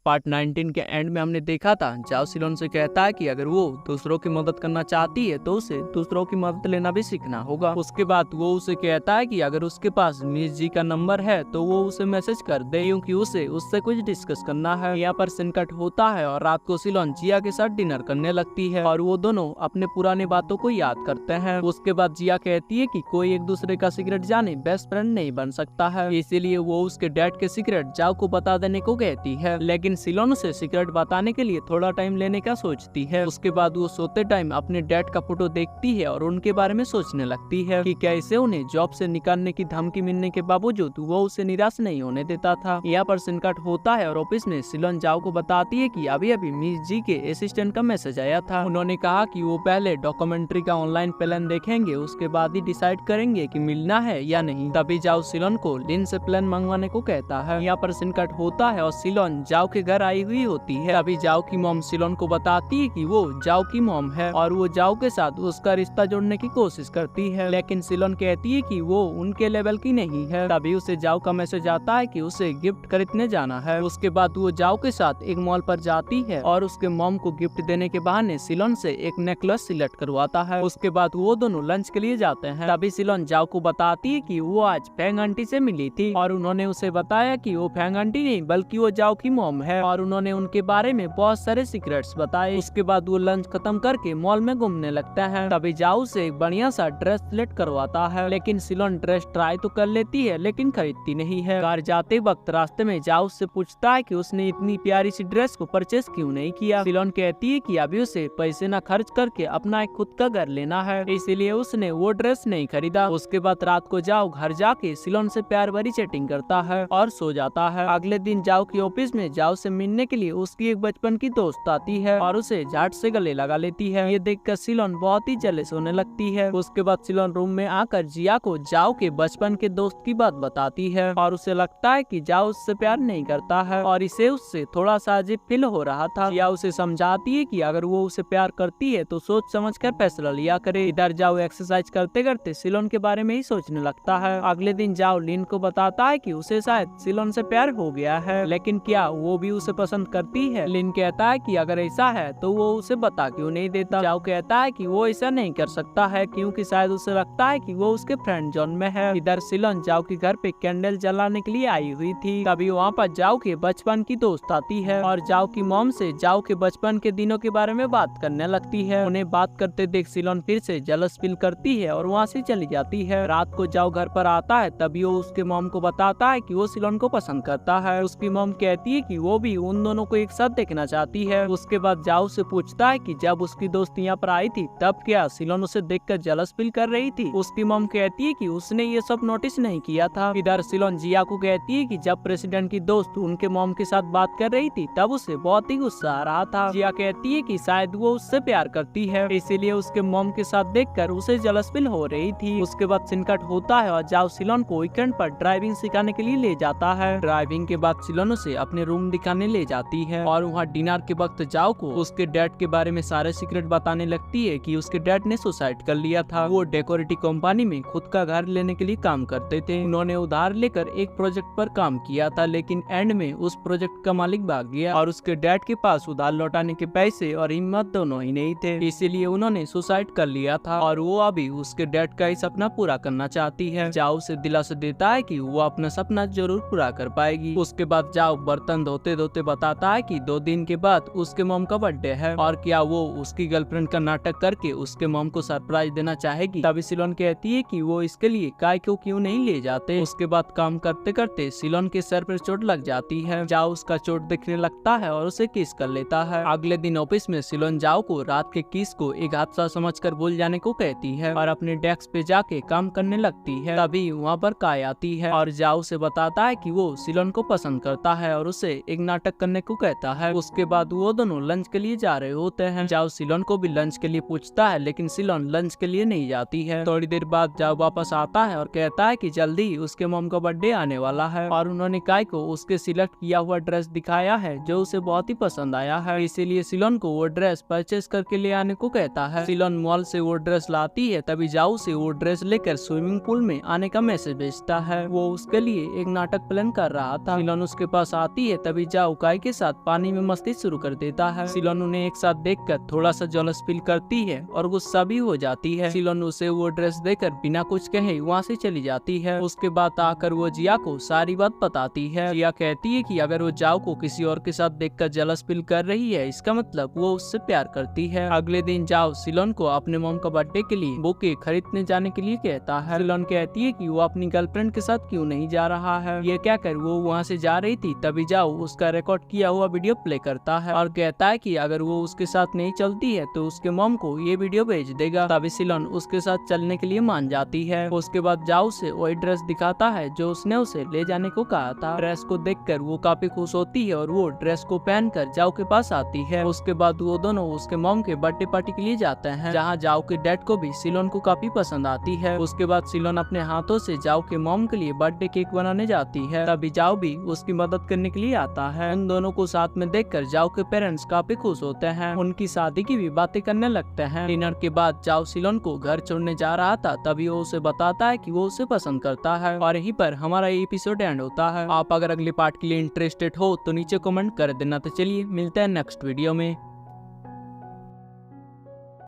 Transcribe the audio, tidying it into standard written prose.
Part 19 के and में हमने देखा था, जाओ सिलोन से कहता है कि अगर वो दूसरों की मदद करना चाहती है तो उसे दूसरों की मदद लेना भी सीखना होगा। उसके बाद वो उसे कहता है कि अगर उसके पास मिस जी का नंबर है तो वो उसे मैसेज कर दे, क्योंकि उसे उससे कुछ डिस्कस करना है। यहाँ पर संकट होता है और रात को सिलोन जिया के साथ डिनर करने लगती है और वो दोनों अपने पुराने बातों को याद करते हैं। उसके बाद जिया कहती है कि कोई एक दूसरे का सीक्रेट जाने बेस्ट फ्रेंड नहीं बन सकता है, इसीलिए वो उसके डैड के सीक्रेट जाओ को बता देने को कहती है। लेकिन सिलोन उसे सीक्रेट बताने के लिए थोड़ा टाइम लेने का सोचती है। उसके बाद वो सोते टाइम अपने डैड का फोटो देखती है और उनके बारे में सोचने लगती है कि कैसे उन्हें जॉब से निकालने की धमकी मिलने के बावजूद वो उसे निराश नहीं होने देता था। यहाँ पर संकट होता है और ऑफिस में सिलोन जाओ को बताती है कि अभी अभी मिस जी के असिस्टेंट का मैसेज आया था। उन्होंने कहा कि वो पहले डॉक्यूमेंट्री का ऑनलाइन प्लान देखेंगे, उसके बाद ही डिसाइड करेंगे कि मिलना है या नहीं। तभी जाओ सिलोन को लिन से प्लान मंगवाने को कहता है। यहाँ पर संकट होता है और सिलोन जाओ के घर आई हुई होती है। तभी जाओ की मॉम सिलोन को बताती है कि वो जाओ की मॉम है और वो जाओ के साथ उसका रिश्ता जोड़ने की कोशिश करती है, लेकिन सिलोन कहती है कि वो उनके लेवल की नहीं है। तभी उसे जाओ का मैसेज आता है कि उसे गिफ्ट खरीदने जाना है। उसके बाद वो जाओ के साथ एक मॉल पर जाती है और उसके मॉम को गिफ्ट देने के बहाने सिलोन से एक नेकलेस सिलेक्ट करवाता है। उसके बाद वो दोनों लंच के लिए जाते हैं। तभी सिलोन जाओ को बताती है कि वो आज फैंग आंटी से मिली थी और उन्होंने उसे बताया कि वो फैंग आंटी नहीं बल्कि वो जाओ की मॉम है और उन्होंने उनके बारे में बहुत सारे सीक्रेट्स बताए। उसके बाद वो लंच खत्म करके मॉल में घूमने लगता है। तभी जाओ से एक बढ़िया सा ड्रेस सिलेक्ट करवाता है, लेकिन सिलोन ड्रेस ट्राई तो कर लेती है लेकिन खरीदती नहीं है। कार जाते वक्त रास्ते में जाओ से पूछता है कि उसने इतनी प्यारी सी ड्रेस को परचेस क्यों नहीं किया। सिलोन कहती है कि अभी उसे पैसे न खर्च करके अपना एक खुद का घर लेना है, इसीलिए उसने वो ड्रेस नहीं खरीदा। उसके बाद रात को जाओ घर जाके सिलोन से प्यार भरी चैटिंग करता है और सो जाता है। अगले दिन जाओ की ऑफिस में जाओ से मिलने के लिए उसकी एक बचपन की दोस्त आती है और उसे झट से गले लगा लेती है। ये देखकर सिलोन बहुत ही जेलस होने लगती है। उसके बाद सिलोन रूम में आकर जिया को जाओ के बचपन के दोस्त की बात बताती है और उसे लगता है कि जाओ उससे प्यार नहीं करता है और इसे उससे थोड़ा सा अजीब फील हो रहा था। जिया उसे समझाती है कि अगर वो उसे प्यार करती है तो सोच समझ कर फैसला लिया करे। इधर जाओ एक्सरसाइज करते करते सिलोन के बारे में ही सोचने लगता है। अगले दिन जाओ लिन को बताता है कि उसे शायद सिलोन से प्यार हो गया है, लेकिन क्या वो भी उसे पसंद करती है। लिन कहता है कि अगर ऐसा है तो वो उसे बता क्यों नहीं देता। जाओ कहता है कि वो ऐसा नहीं कर सकता है क्योंकि शायद उसे लगता है कि वो उसके फ्रेंड जोन में है। इधर सिलोन जाओ के घर पे कैंडल जलाने के लिए आई हुई थी। तभी वहाँ पर जाओ के बचपन की दोस्त आती है और जाओ की मॉम से जाओ के बचपन के दिनों के बारे में बात करने लगती है। उन्हें बात करते देख सिलोन फिर से जेलस फील करती है और वहाँ से चली जाती है। रात को जाओ घर पर आता है, तभी वो उसके मॉम को बताता है कि वो सिलोन को पसंद करता है। उसकी मॉम कहती है कि वो भी उन दोनों को एक साथ देखना चाहती है। उसके बाद जाओ से पूछता है कि जब उसकी दोस्त यहाँ पर आई थी तब क्या सिलोन उसे देखकर जेलस फील कर रही थी। उसकी मॉम कहती है कि उसने ये सब नोटिस नहीं किया था। इधर सिलोन जिया को कहती है कि जब प्रेसिडेंट की दोस्त उनके मॉम के साथ बात कर रही थी तब उसे बहुत ही गुस्सा आ रहा था। जिया कहती है कि शायद वो उससे प्यार करती है, इसीलिए उसके मॉम के साथ देखकर उसे जेलस फील हो रही थी। उसके बाद संकट होता है और जाओ सिलोन को वीकेंड पर ड्राइविंग सिखाने के लिए ले जाता है। ड्राइविंग के बाद सिलोन उसे अपने रूम दिखाने ले जाती है और वहाँ डिनर के वक्त जाओ को उसके डैड के बारे में सारे सीक्रेट बताने लगती है कि उसके डैड ने सुसाइड कर लिया था। वो डेकोरेटिव कंपनी में खुद का घर लेने के लिए काम करते थे। उन्होंने उधार लेकर एक प्रोजेक्ट पर काम किया था, लेकिन एंड में उस प्रोजेक्ट का मालिक भाग गया और उसके डैड के पास उधार लौटाने के पैसे और हिम्मत दोनों ही नहीं थे, इसीलिए उन्होंने सुसाइड कर लिया था और वो अभी उसके डैड का ही सपना पूरा करना चाहती है। जाओ उसे दिलासा देता है कि वो अपना सपना जरूर पूरा कर पाएगी। उसके बाद जाओ बर्तन धोते धोते बताता है कि 2 दिन के बाद उसके मॉम का बर्थडे है और क्या वो उसकी गर्लफ्रेंड का नाटक करके उसके मॉम को सरप्राइज देना चाहेगी। तभी सिलोन कहती है कि वो इसके लिए काय को क्यों नहीं ले जाते। उसके बाद काम करते करते सिलोन के सर पर चोट लग जाती है। जाओ उसका चोट दिखने लगता है और उसे किस कर लेता है। अगले दिन ऑफिस में सिलोन जाओ को रात के किस को एक हादसा समझकर भूल जाने को कहती है और अपने डेस्क पे जाके काम करने लगती है। तभी वहाँ पर काय आती है और जाओ से बताता है कि वो सिलोन को पसंद करता है और उसे एक नाटक करने को कहता है। उसके बाद वो दोनों लंच के लिए जा रहे होते हैं। जाओ सिलोन को भी लंच के लिए पूछता है, लेकिन सिलोन लंच के लिए नहीं जाती है। थोड़ी देर बाद जाओ वापस आता है और कहता है कि जल्दी उसके मॉम का बर्थडे आने वाला है और उन्होंने काय को उसके सिलेक्ट किया हुआ ड्रेस दिखाया है जो उसे बहुत ही पसंद आया है, इसीलिए सिलोन को वो ड्रेस परचेस करके ले आने को कहता है। सिलोन मॉल से वो ड्रेस लाती है, तभी जाओ से वो ड्रेस लेकर स्विमिंग पूल में आने का मैसेज भेजता है। वो उसके लिए एक नाटक प्लान कर रहा था। सिलोन उसके पास आती है, तभी जाओ काई के साथ पानी में मस्ती शुरू कर देता है। सिलोन उन्हें एक साथ देखकर थोड़ा सा जलस फील करती है और गुस्सा भी हो जाती है। सिलोन उसे वो ड्रेस देकर बिना कुछ कहे वहाँ से चली जाती है। उसके बाद आकर वो जिया को सारी बात बताती है। जिया कहती है कि अगर वो जाओ को किसी और के साथ देखकर जलस फील कर रही है, इसका मतलब वो उससे प्यार करती है। अगले दिन जाओ सिलोन को अपने मॉम का बर्थडे के लिए बुके खरीदने जाने के लिए कहता है। सिलोन कहती है कि वो अपनी गर्लफ्रेंड के साथ क्यों नहीं जा रहा है। ये क्या कर वो वहाँ से जा रही थी, तभी जाओ उसका रिकॉर्ड किया हुआ वीडियो प्ले करता है और कहता है कि अगर वो उसके साथ नहीं चलती है तो उसके मॉम को ये वीडियो भेज देगा। तभी सिलोन उसके साथ चलने के लिए मान जाती है। उसके बाद जाओ से वही ड्रेस दिखाता है जो उसने उसे ले जाने को कहा था। ड्रेस को देखकर वो काफी खुश होती है और वो ड्रेस को पहनकर जाओ के पास आती है। उसके बाद वो दोनों उसके मॉम के बर्थडे पार्टी के लिए जाते हैं, जहाँ जाओ के डैड को भी सिलोन को काफी पसंद आती है। उसके बाद सिलोन अपने हाथों से जाओ के मॉम के लिए बर्थडे केक बनाने जाती है। तभी जाओ भी उसकी मदद करने के लिए आता है। उन दोनों को साथ में देखकर जाओ के पेरेंट्स काफी खुश होते हैं, उनकी शादी की भी बातें करने लगते हैं। डिनर के बाद जाओ सिलोन को घर छोड़ने जा रहा था, तभी वो उसे बताता है कि वो उसे पसंद करता है और यहीं पर हमारा एपिसोड एंड होता है। आप अगर अगले पार्ट के लिए इंटरेस्टेड हो तो नीचे कमेंट कर देना। तो चलिए मिलते हैं नेक्स्ट वीडियो में।